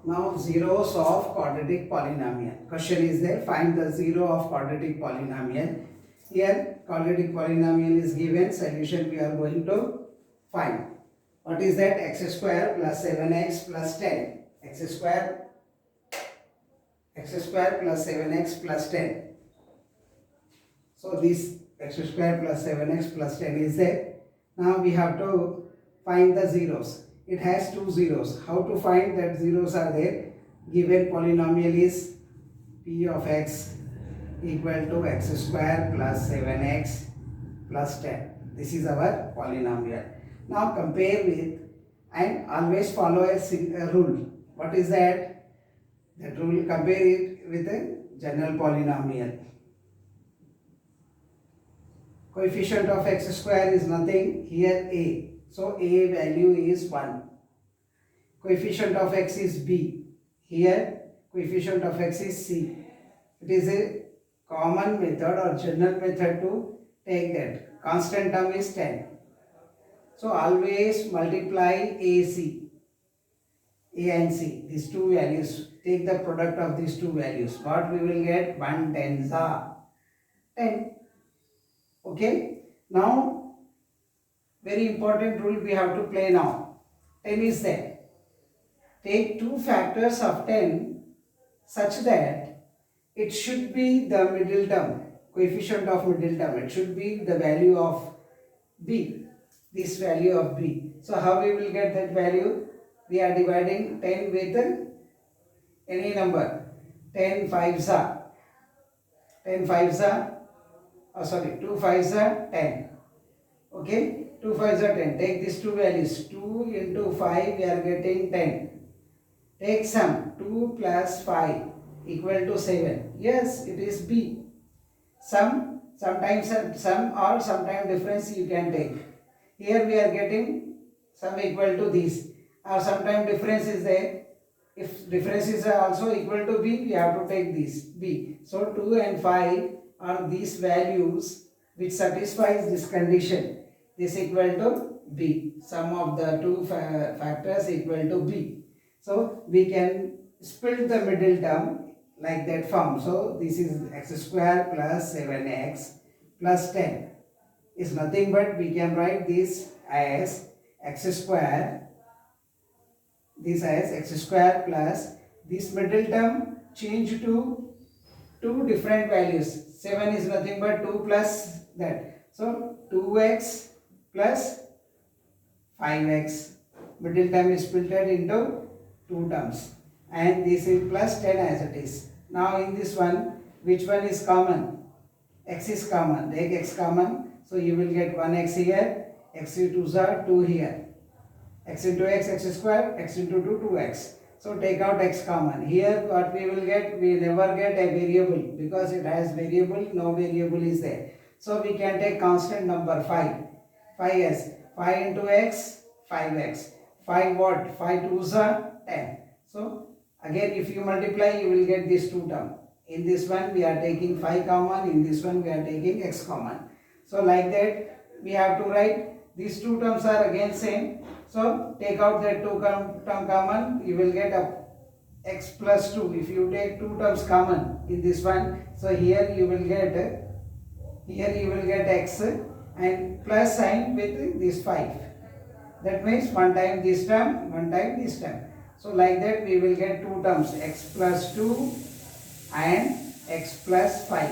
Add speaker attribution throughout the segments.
Speaker 1: Now zeros of quadratic polynomial. Question is there, find the zero of quadratic polynomial. Here quadratic polynomial is given, solution we are going to find. What is that? X square plus 7x plus 10. X square plus 7x plus 10. So this x square plus 7x plus 10 is there. Now we have to find the zeros. It has two zeros. How to find that zeros are there? Given polynomial is p of x equal to x square plus 7x plus 10. This is our polynomial. Now compare with and always follow a rule. What is that? That rule, compare it with a general polynomial. Coefficient of x square is nothing, here a. So a value is 1. Coefficient of x is b. Here coefficient of x is c. It is a common method or general method to take that. Constant term is 10. So always multiply a and c. These two values. Take the product of these two values. What we will get? 1 tens are 10. Okay. Now very important rule we have to play now. 10 is there. Take two factors of 10 such that it should be the middle term, coefficient of middle term. It should be the value of b, this value of b. So how we will get that value? We are dividing 10 with any number. 10 5s are 10 5s are 2 5s are 10. Okay, 2 5s are 10. Take these two values. 2 into 5 we are getting 10. Take sum. 2 plus 5 equal to 7. Yes, it is b. Sometimes sum or sometimes difference you can take. Here we are getting sum equal to this, or sometimes difference is there. If difference is also equal to b, we have to take this b. So 2 and 5 are these values which satisfies this condition. This equal to b. Sum of the two factors equal to b. So we can split the middle term like that form. So this is x square plus 7x plus 10 is nothing but we can write this as x square. This as x square plus this middle term change to two different values. 7 is nothing but 2 plus that. So 2x plus 5x. Middle term is split into two terms. And this is plus 10 as it is. Now in this one, which one is common? X is common. Take x common. So you will get 1x here. X into 2 are 2 here. X into x square. X into 2, 2x. So take out x common. Here what we will get? We never get a variable because it has variable. No variable is there. So we can take constant number 5. 5s. 5 into x, 5x. 5 what? 5 2s are 10. So again if you multiply you will get this two term. In this one we are taking 5 common. In this one we are taking x common. So like that we have to write these two terms are again same. So take out that two term common, you will get a x plus 2. If you take two terms common in this one, so here you will get x and plus sign with this 5. That means one time this term, one time this term. So like that we will get two terms, x plus 2 and x plus 5.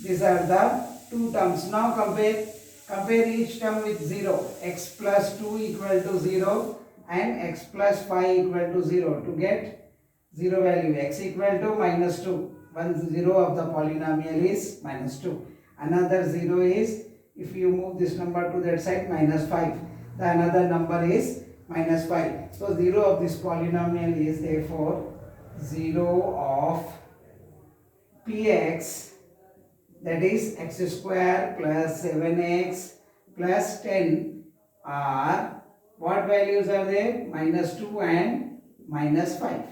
Speaker 1: These are the two terms. Now compare each term with 0. X plus 2 equal to 0 and x plus 5 equal to 0 to get 0 value. X equal to minus 2. One 0 of the polynomial is minus 2. Another 0 is, if you move this number to that side, minus 5. The another number is minus 5. So 0 of this polynomial is therefore 0 of px, that is x square plus 7x plus 10 are, what values are there? Minus 2 and minus 5.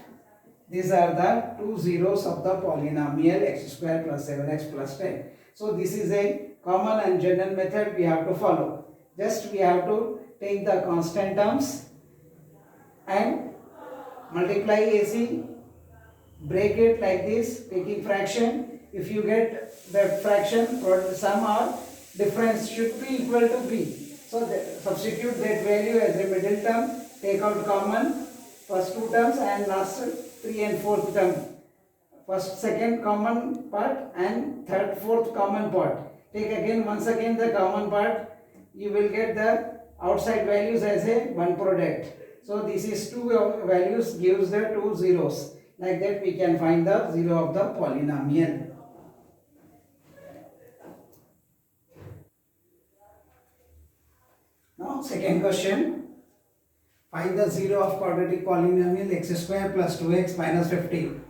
Speaker 1: These are the two zeros of the polynomial x square plus 7x plus 10. So this is a common and general method we have to follow. Just we have to take the constant terms and multiply AC, break it like this, taking fraction. If you get the fraction, sum or difference should be equal to B. So substitute that value as a middle term, take out common first two terms and last three and fourth term. First, second common part and third, fourth common part. Take again, once again the common part. You will get the outside values as a one product. So this is two values gives the two zeros. Like that we can find the zero of the polynomial. Now second question. Find the zero of quadratic polynomial x square plus 2x minus 15.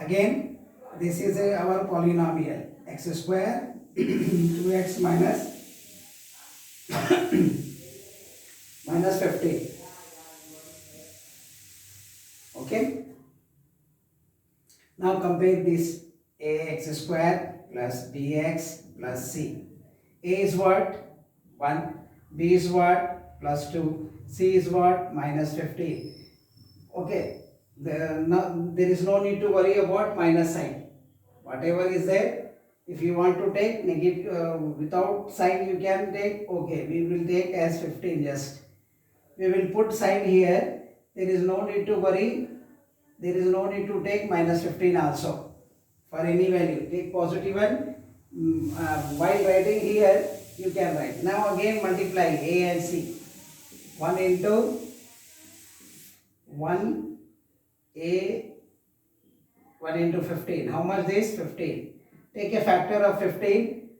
Speaker 1: Again, this is our polynomial x square 2x minus minus 15. Okay. Now compare this ax square plus bx plus c. A is what? 1. B is what? Plus 2. C is what? Minus 15. Okay. There is no need to worry about minus sign. Whatever is there, if you want to take negative without sign, you can take. Okay, we will take as 15 just. We will put sign here. There is no need to worry. There is no need to take minus 15 also for any value. Take positive one. While writing here, you can write. Now again multiply A and C. 1 into 1 A 1 into 15. How much this? 15. Take a factor of 15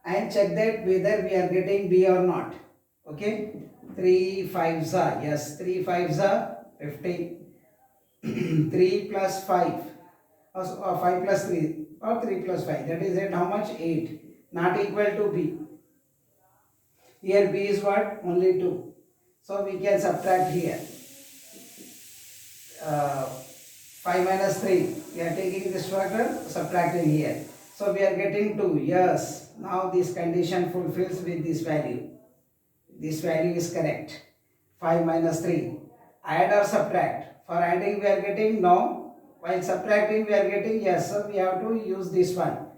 Speaker 1: and check that whether we are getting B or not. Okay. 3 5s are. Yes, 3 5s are 15. 3 plus 5 or 5 plus 3 or 3 plus 5. That is it. How much? 8. Not equal to B. Here B is what? Only 2. So we can subtract here. 5 minus 3. We are taking this factor, subtracting here. So we are getting 2. Yes. Now this condition fulfills with this value. This value is correct. 5 minus 3. Add or subtract? For adding we are getting no. While subtracting we are getting yes. So we have to use this one.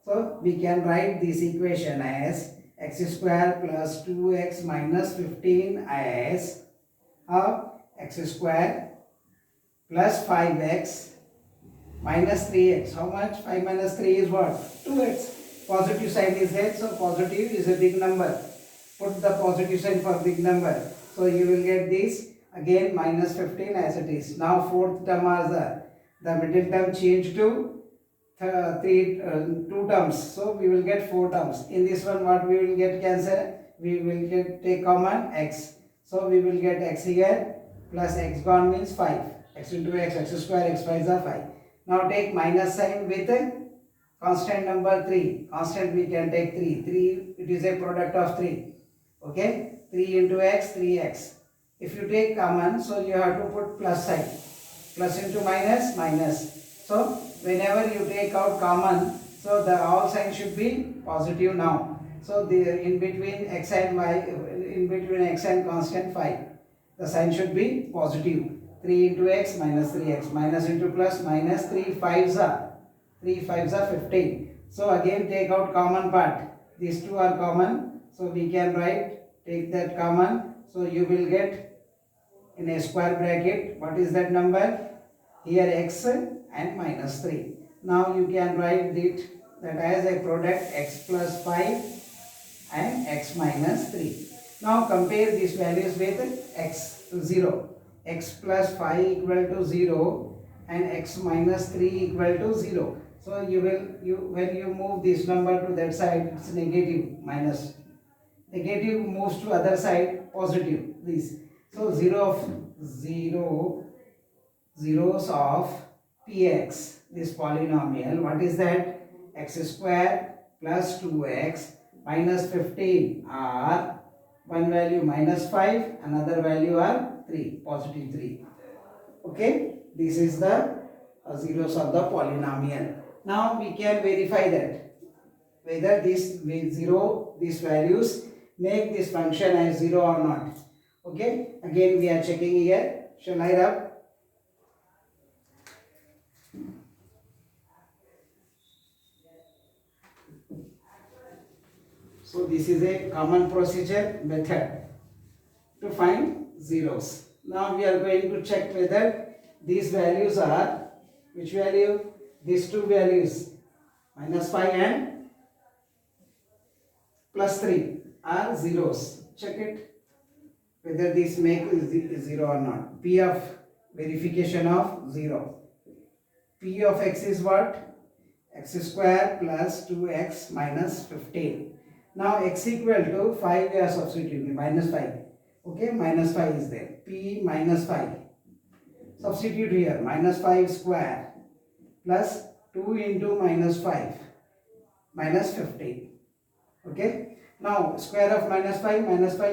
Speaker 1: So we can write this equation as x square plus 2x minus 15 as x square plus 5x minus 3x. How much? 5 minus 3 is what? 2x. Positive sign is there. So positive is a big number. Put the positive sign for big number. So you will get this again minus 15 as it is. Now fourth term is the middle term changed to 2 terms. So we will get 4 terms. In this one what we will get cancel? We will get take common x. So we will get x here plus x gone means 5. X into x square, x 5 is 5. Now take minus sign with a constant number 3. Constant we can take 3. 3 it is a product of 3. Okay. 3 into x, 3x. If you take common, so you have to put plus sign. Plus into minus, minus. So whenever you take out common, so the all sign should be positive now. So the in between x and y, in between x and constant 5, the sign should be positive. 3 into x minus 3x, minus into plus, minus 3 5s are 15. So again take out common part. These two are common, so we can write, take that common. So you will get in a square bracket, what is that number? Here x and minus 3. Now you can write it that as a product x plus 5 and x minus 3. Now compare these values with x 0. X plus 5 equal to 0 and x minus 3 equal to 0. So when you move this number to that side, it's negative, minus. Negative moves to other side, positive. This. So zeros of px, this polynomial, what is that? X square plus 2x minus 15 are one value minus 5, another value are 3, positive 3. Okay, this is the zeros of the polynomial. Now we can verify that whether these values make this function as 0 or not. Okay, again we are checking here. Shall I rub? So this is a common procedure method to find zeros. Now we are going to check whether these values are, which value? These two values, -5 and +3 are zeros. Check it whether this make zero or not. P of verification of 0. P of x is what? X square plus 2x minus 15. Now x equal to 5 we are substituting, -5. Okay, -5 is there. P -5. Substitute here, -5 square plus 2 into -5 minus 15. Okay. Now square of -5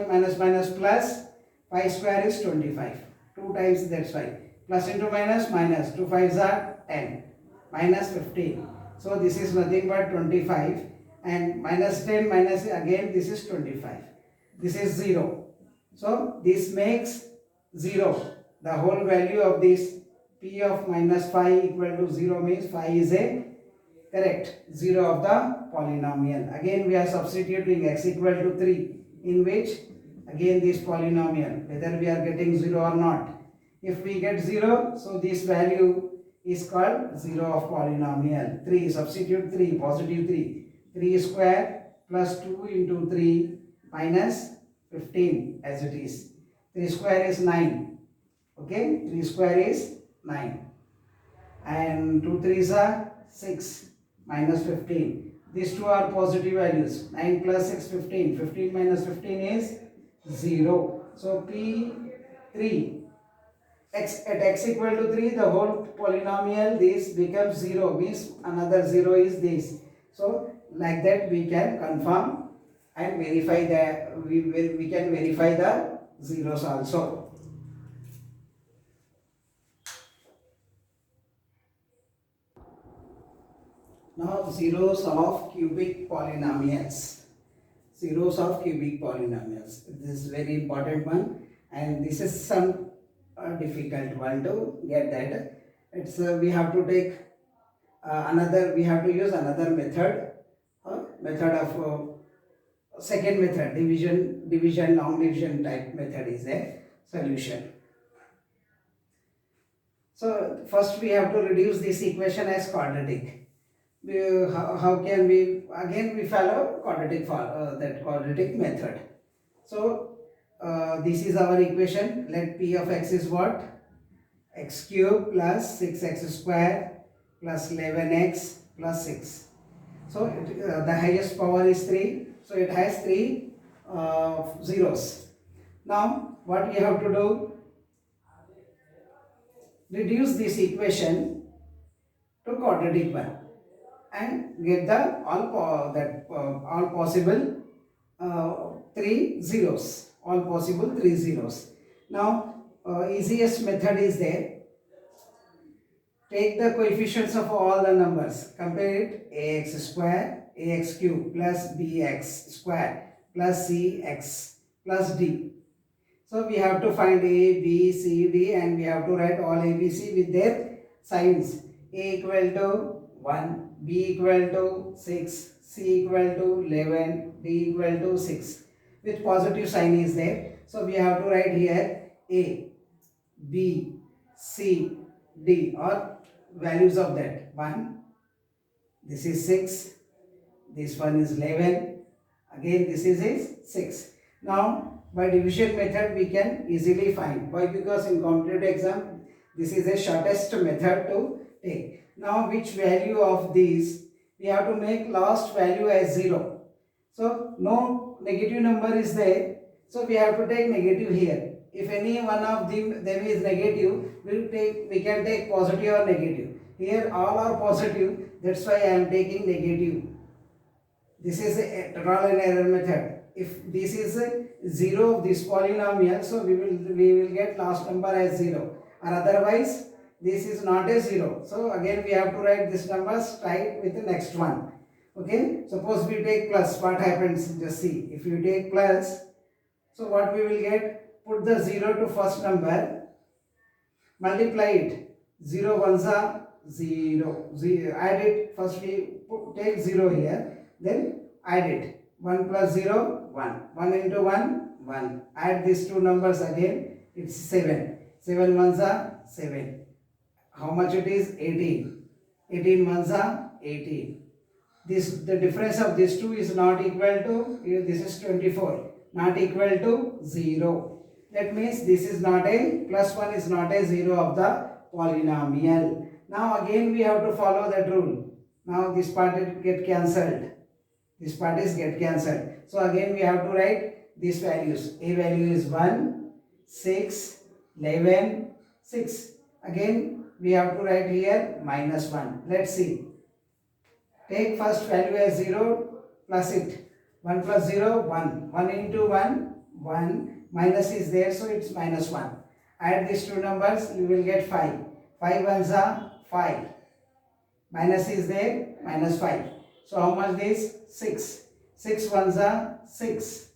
Speaker 1: minus plus 5 square is 25. 2 times, that's 5. Plus into minus 2 5s are 10. Minus 15. So this is nothing but 25. And minus 10 minus again this is 25. This is 0. So this makes 0. The whole value of this P of -5 equal to 0 means 5 is a correct 0 of the polynomial. Again we are substituting x equal to 3, in which again this polynomial, whether we are getting 0 or not. If we get 0, so this value is called 0 of polynomial. 3, substitute 3, positive 3. 3 square plus 2 into 3 minus 15 as it is. 3 square is 9. Okay, 3 square is 9. And 2 3s are 6 minus 15. These two are positive values. 9 plus 6, 15. 15 minus 15 is 0. So P3. At x equal to 3, the whole polynomial this becomes 0, means another 0 is this. So like that we can confirm and verify that we can verify the zeros also. Now zeros of cubic polynomials. Zeros of cubic polynomials. This is very important one, and this is some difficult one to get that. It's we have to take we have to use another method of second method, division long division type method is a solution. So first we have to reduce this equation as quadratic. How can we, again we follow quadratic method. So this is our equation. Let P of x is what? X cube plus 6x square plus 11x plus 6. So the highest power is 3. So it has 3 zeros. Now what we have to do? Reduce this equation to quadratic one and get the all possible 3 zeros. All possible 3 zeros. Now easiest method is there. Take the coefficients of all the numbers. Compare it. Ax square, ax cube plus bx square plus cx plus d. So we have to find a, b, c, d, and we have to write all a, b, c with their signs. A equal to 1, b equal to 6, c equal to 11, d equal to 6. With positive sign is there. So we have to write here a, b, c, d, or values of that. 1, this is 6, this one is 11, again this is 6. Now by division method we can easily find. Why? Because in competitive exam this is the shortest method to take. Now which value of these we have to make last value as 0. So no negative number is there, so we have to take negative here. If any one of them is negative, we can take positive or negative. Here all are positive, that's why I am taking negative. This is a trial and error method. If this is a 0 of this polynomial, so we will get last number as 0, or otherwise this is not a 0. So again we have to write this number straight with the next one. Okay, suppose we take plus, what happens? Just see. If you take plus, so what we will get? Put the 0 to first number, multiply it. 0 ones are 0, add it. First we take 0 here, then add it. 1 plus 0, 1. 1 into 1, 1. Add these two numbers again, it's 7. 7 ones are 7. How much it is? 18. 18 ones are 18. The difference of these two is not equal to, this is 24, not equal to 0. That means this is not a, plus 1 is not a 0 of the polynomial. Now again we have to follow that rule. Now this part will get cancelled. This part is get cancelled. So again we have to write these values. A value is 1, 6, 11, 6. Again we have to write here minus 1. Let's see. Take first value as 0 plus it. 1 plus 0, 1. 1 into 1, 1. Minus is there, so it's minus 1. Add these two numbers, you will get 5. 5 ones are 5. Minus is there, minus 5. So how much this? 6. 6 ones are 6.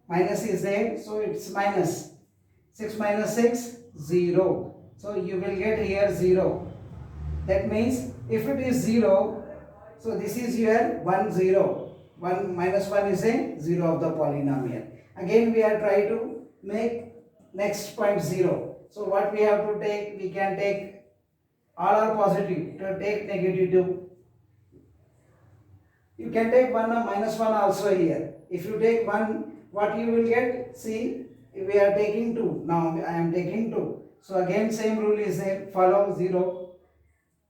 Speaker 1: Minus is there, so it's minus. 6 minus 6, 0. So you will get here 0. That means if it is 0, so this is your 1, 0. 1 minus 1 is a 0 of the polynomial. Again we are trying to make next point 0. So what we have to take? We can take all are positive. To take negative 2. You can take 1 or minus 1 also here. If you take 1, what you will get? See, we are taking 2. Now I am taking 2. So again same rule is there. Follow 0.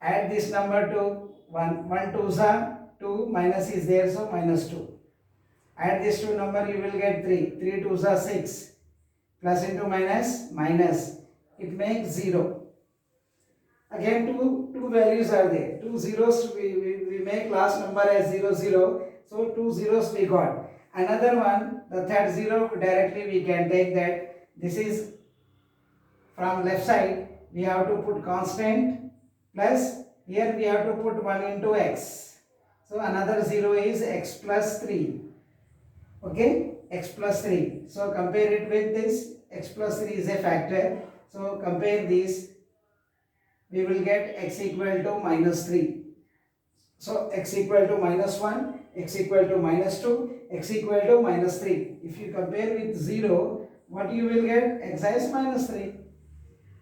Speaker 1: Add this number to 1. 1 2s are 2. Minus is there, so minus 2. Add this two number, you will get 3. 3 2s are 6. Plus into minus, minus. It makes 0. Again two values are there. 2 zeros, we make last number as 0, 0. So 2 zeros we got. Another one, the third 0, directly we can take that. This is from left side, we have to put constant plus here we have to put 1 into x. So another 0 is x plus 3. Okay, x plus 3. So compare it with this. X plus 3 is a factor. So compare these. We will get x equal to minus 3. So x equal to minus 1, x equal to minus 2, x equal to minus 3. If you compare with 0, what you will get? X is minus 3.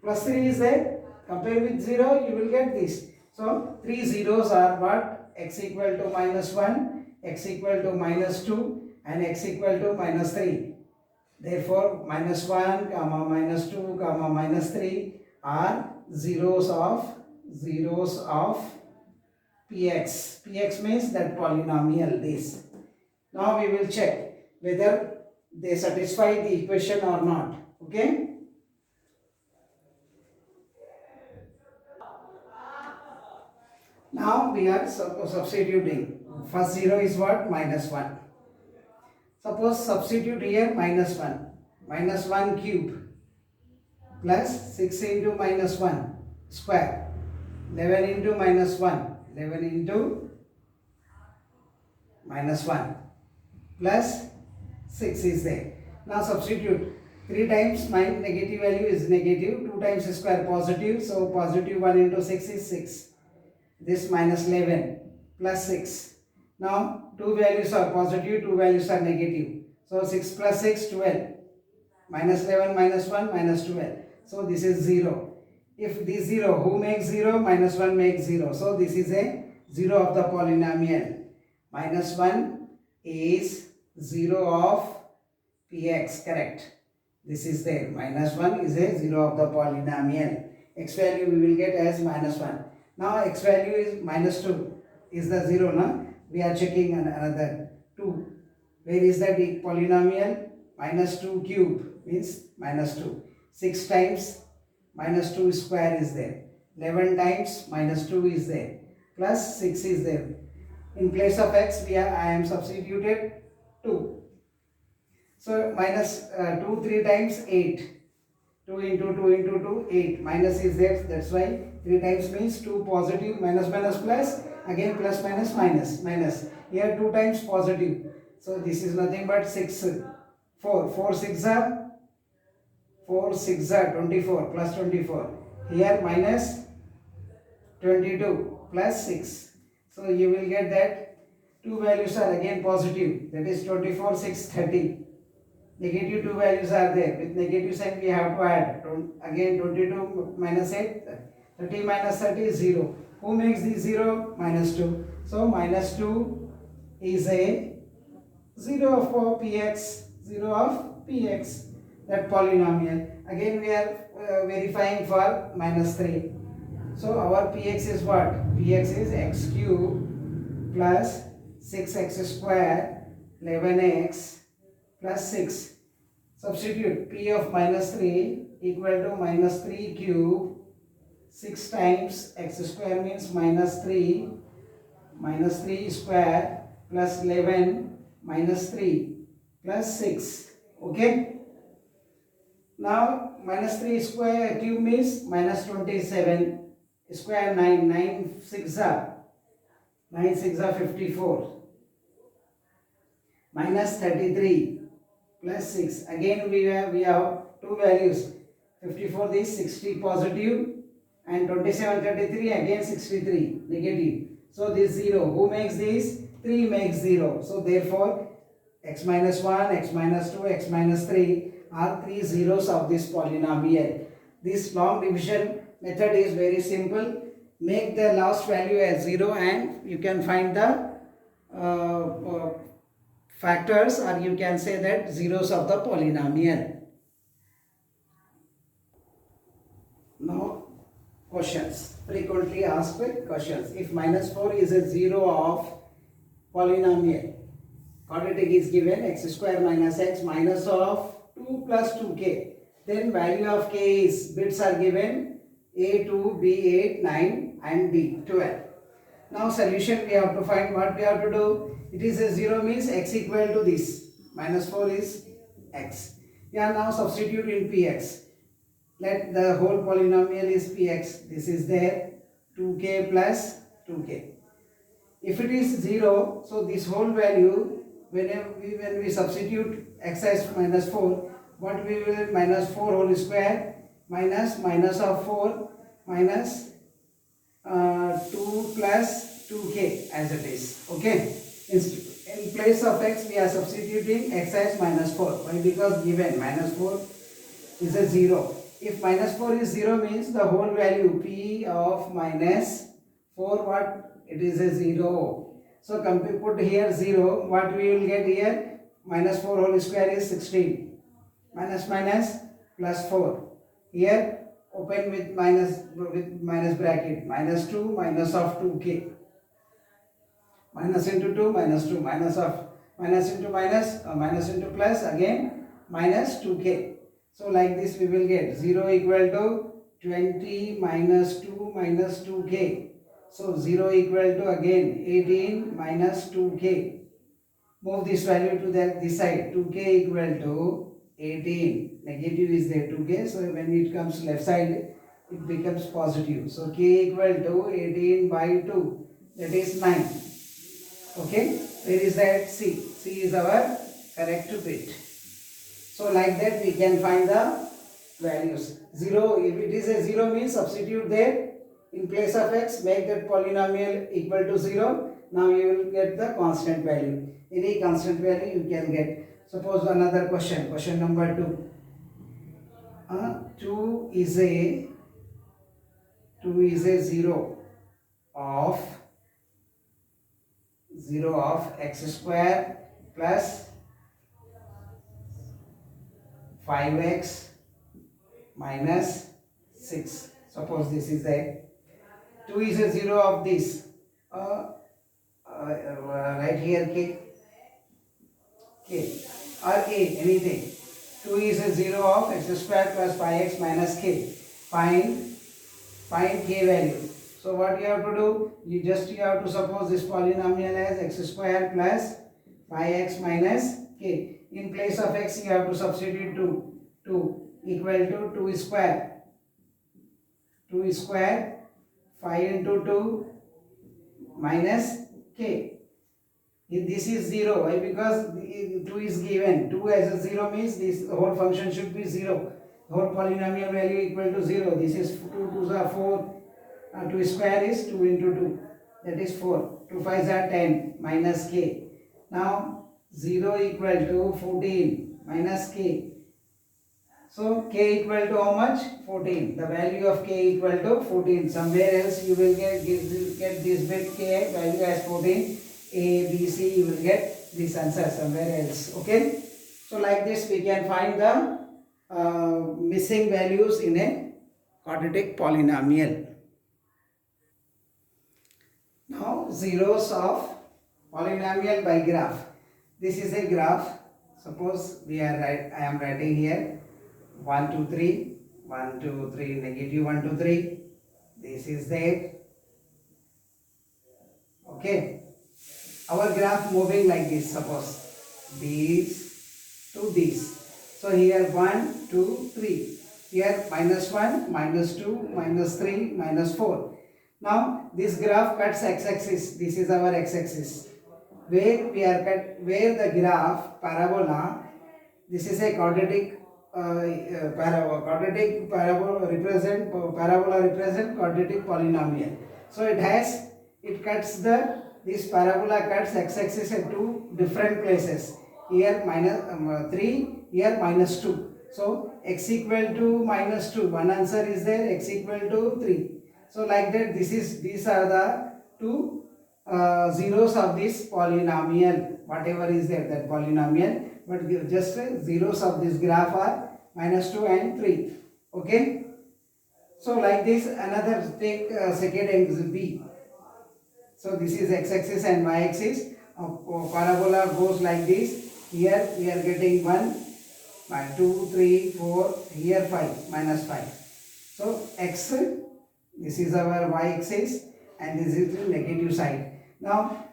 Speaker 1: Plus 3 is there. Compare with 0, you will get this. So 3 zeros are what? X equal to minus 1, x equal to minus 2 and x equal to minus 3. Therefore, minus 1, comma, minus 2, comma, minus 3 are zeros of px. Px means that polynomial this. Now we will check whether they satisfy the equation or not. Okay. Now we are substituting. First 0 is what? Minus 1. Suppose substitute here minus 1. Minus 1 cube plus 6 into minus 1 square. 11 into minus 1. 11 into minus 1 plus 6 is there. Now substitute. 3 times negative value is negative. 2 times square positive. So positive 1 into 6 is 6. This minus 11 plus 6. Now 2 values are positive, 2 values are negative. So 6 plus 6, 12. Minus 11 minus 1 minus 12. So this is 0. If this 0, who makes 0? Minus 1 makes 0. So this is a 0 of the polynomial. Minus 1 is 0 of px, correct. This is there. Minus 1 is a 0 of the polynomial. X value we will get as minus 1. Now x value is minus 2. Is the 0, no? We are checking another 2. Where is that polynomial? Minus 2 cube means minus 2. 6 times minus 2 square is there. 11 times minus 2 is there. Plus 6 is there. In place of x, I am substituted 2. So minus 2 3 times 8. 2 into 2 into 2, 8. Minus is there. That's why 3 times means 2 positive, minus minus plus. Again plus minus minus minus. Here 2 times positive. So this is nothing but 6. 4. 4 6 are 24 plus 24. Here minus 22 plus 6. So you will get that two values are again positive, that is 24, 6, 30. Negative two values are there. With negative sign we have to add. Again 22 minus 8, 30 minus 30 is 0. Who makes this 0? Minus 2. So minus 2 is a 0 for px, 0 of px, that polynomial. Again we are verifying for minus 3. So our px is what? Px is x cube plus 6x square 11x plus 6. Substitute p of minus 3 equal to minus 3 cube 6 times x square means minus 3 square plus 11 minus 3 plus 6. Okay. Now minus 3 square cube means minus 27 square 9 6 are 54 minus 33 plus 6. Again we have two values. 54 this 60 positive and 27 33 again 63 negative. So this 0. Who makes this? 3 makes 0. So therefore x minus 1, x minus 2, x minus 3 are three zeros of this polynomial. This long division method is very simple. Make the last value as 0 and you can find the factors, or you can say that zeros of the polynomial. Now questions, frequently asked questions. If minus 4 is a 0 of polynomial, quadratic is given x square minus x minus of 2 plus 2k, then value of k is, bits are given a2, b8, 9 and d12. Now solution we have to find. What we have to do? It is a 0 means x equal to this. Minus 4 is x. Yeah, now substitute in px. Let the whole polynomial is px. This is there. 2k plus 2k. If it is 0, so this whole value, when we substitute x as minus 4, what we will? Minus 4 whole square minus of 4 minus 2 plus 2k as it is. Okay. In place of x we are substituting x as minus 4. Why? Because given minus 4 is a 0. If minus 4 is 0 means the whole value p of minus 4, what? It is a 0. So put here 0. What we will get here? Minus 4 whole square is 16. Minus minus plus 4. Here open with minus bracket. Minus 2 minus of 2k. Minus into 2 minus 2 minus of minus into minus minus into plus again minus 2k. So like this we will get 0 equal to 20 minus 2 minus 2k. So 0 equal to again 18 minus 2k. Move this value to this side. 2k equal to 18. Negative is there 2k. So when it comes left side it becomes positive. So k equal to 18 by 2. That is 9. Okay, where is that? C. C is our correct bit. So like that we can find the values. 0, if it is a 0 means substitute there in place of x, make that polynomial equal to 0. Now you will get the constant value. Any constant value you can get. Suppose another question, question number 2. 2 is a 0 of x square plus 5x minus 6. Suppose this is a 2 is a 0 of this. Right here k or a, anything. 2 is a 0 of x square plus 5x minus k. Find k value. So what you have to do? You have to suppose this polynomial as x square plus 5x minus k. In place of x you have to substitute 2 equal to 2 square. 2 square 5 into 2 minus k. This is 0. Why? Because 2 is given. 2 as a 0 means this whole function should be 0. Whole polynomial value equal to 0. This is 2 2s are 4. 2 square is 2 into 2. That is 4. 2 5s are 10 minus k. Now 0 equal to 14 minus k. So k equal to how much? 14. The value of k equal to 14. Somewhere else you will get this bit k value as 14. A, B, C, you will get this answer somewhere else. Okay. So like this we can find the missing values in a quadratic polynomial. Now zeros of polynomial by graph. This is a graph. Suppose I am writing here 1 2 3 1 2 3 negative 1 2 3. This is there. Okay. Our graph moving like this. Suppose these to these. So here 1 2 3. Here minus 1 minus 2 minus 3 minus 4. Now this graph cuts x-axis. This is our x-axis. Where the graph parabola. This is a quadratic parabola represent quadratic polynomial. So this parabola cuts x-axis at two different places. Here minus 3, here minus 2. So x equal to minus 2. One answer is there. X equal to 3. So like that, these are the two zeros of this polynomial. Whatever is there, that polynomial. But just zeros of this graph are minus 2 and 3. Okay. So like this, another take second angle B. So this is x-axis and y-axis. Parabola goes like this. Here we are getting 1, 2, 3, 4. Here 5, minus 5. So x, this is our y-axis and this is the negative side. Now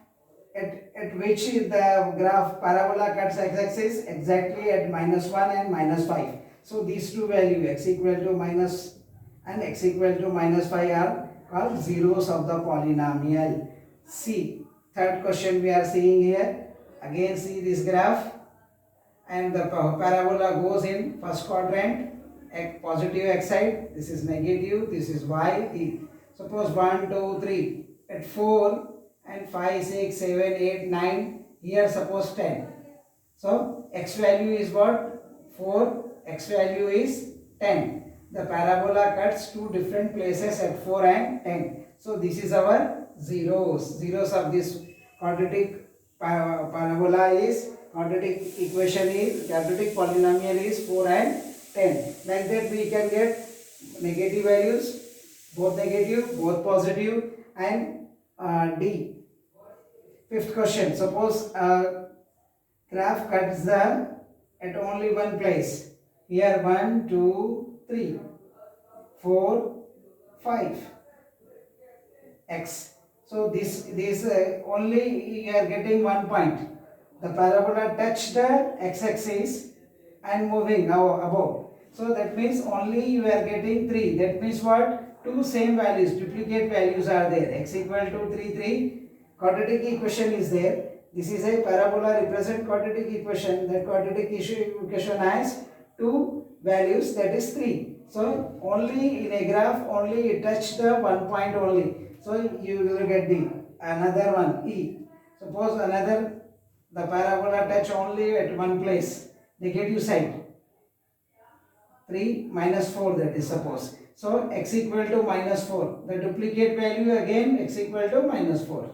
Speaker 1: at which the graph parabola cuts x-axis? Exactly at minus 1 and minus 5. So these two values, x equal to minus and x equal to minus 5, are called zeros of the polynomial. See, third question we are seeing here. Again see this graph, and the parabola goes in first quadrant, positive x side. This is negative, this is y. Suppose 1 2 3 at 4 and 5 6 7 8 9. Here suppose 10. So x value is what? 4. X value is 10. The parabola cuts two different places at 4 and 10. So this is our zeros. Zeros of this quadratic parabola is, quadratic equation is, quadratic polynomial is 4 and 10. Like that we can get negative values, both negative, both positive, and D. Fifth question. Suppose graph cuts at only one place. Here 1 2 3 4 5 x. So this only you are getting one point. The parabola touched the x-axis and moving now above. So that means only you are getting 3. That means what? Two same values, duplicate values are there. X equal to 3 3. Quadratic equation is there. This is a parabola represent quadratic equation. That quadratic equation has two values, that is 3. So only in a graph only it touched the one point only. So you will get another one E. Suppose the parabola touch only at one place, negative side. 3 minus 4, that is suppose. So x equal to minus 4. The duplicate value again x equal to minus 4.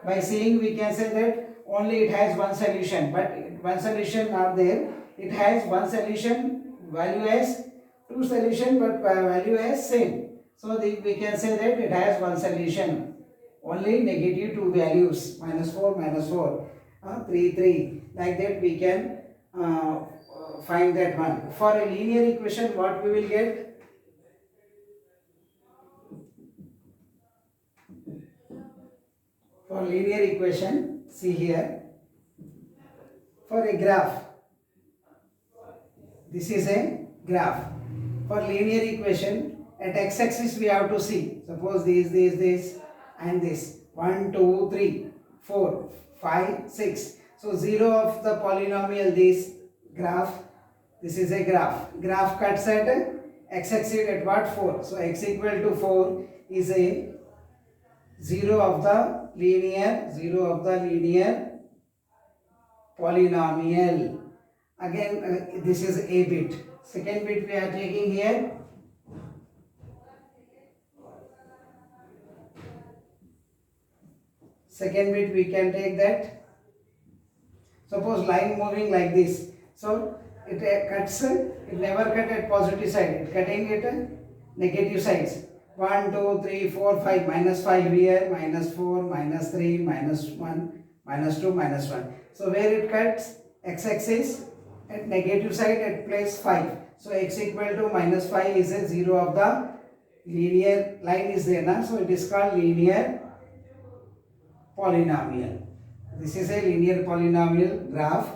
Speaker 1: By seeing we can say that only it has one solution, but one solution not there. It has one solution, value as two solution, but value as same. So we can say that it has one solution. Only negative two values, minus 4, 3, 3. Like that we can find that one. For a linear equation, what we will get? For linear equation, see here, for a graph, this is a graph. For linear equation, at x-axis we have to see, suppose this and this, 1 2 3 4 5 6. So 0 of the polynomial, this graph, this is a graph cuts at x-axis at what? 4. So x equal to 4 is a zero of the linear polynomial. Again, this is a bit. Second bit we are taking here. Second bit we can take that. Suppose line moving like this. So it cuts, it never cut at positive side. It cutting at negative sides. 1, 2, 3, 4, 5. Minus 5 here, minus 4, minus 3, minus 1, minus 2, minus 1. So where it cuts, x-axis at negative side at place 5. So x equal to minus 5 is a 0 of the linear line is there na? So it is called linear polynomial. This is a linear polynomial graph.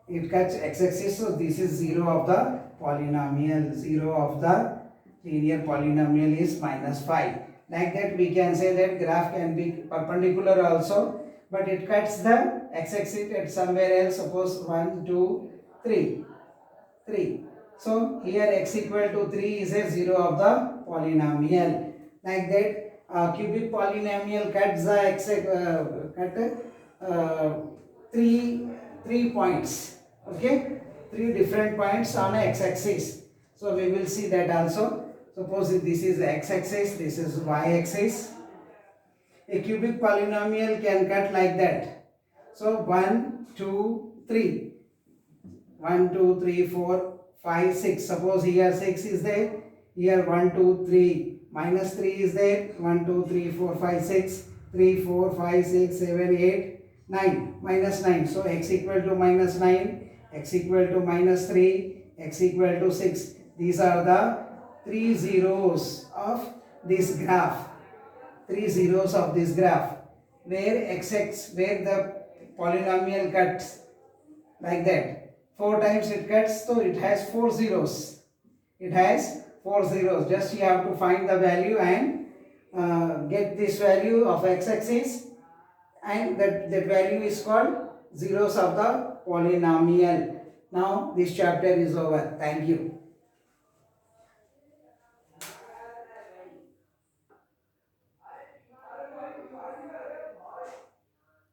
Speaker 1: It cuts x-axis, so this is 0 of the polynomial. 0 of the linear polynomial is minus 5. Like that we can say that graph can be perpendicular also, but it cuts the x-axis at somewhere else. Suppose 1, 2, 3. So here x equal to 3 is a 0 of the polynomial. Like that cubic polynomial cuts the three points. Okay, 3 different points on a x-axis. So we will see that also. Suppose if this is x-axis, this is y-axis. A cubic polynomial can cut like that. So 1, 2, 3. 1, 2, 3, 4, 5, 6. Suppose here 6 is there. Here 1, 2, 3. Minus 3 is there. 1, 2, 3, 4, 5, 6. 3, 4, 5, 6, 7, 8, 9. Minus 9. So x equal to minus 9. X equal to minus 3. X equal to 6. These are the 3 zeros of this graph. 3 zeros of this graph. Where where the polynomial cuts like that. 4 times it cuts, so it has 4 zeros. It has 4 zeros. Just you have to find the value and get this value of x-axis, and that value is called zeros of the polynomial. Now this chapter is over. Thank you.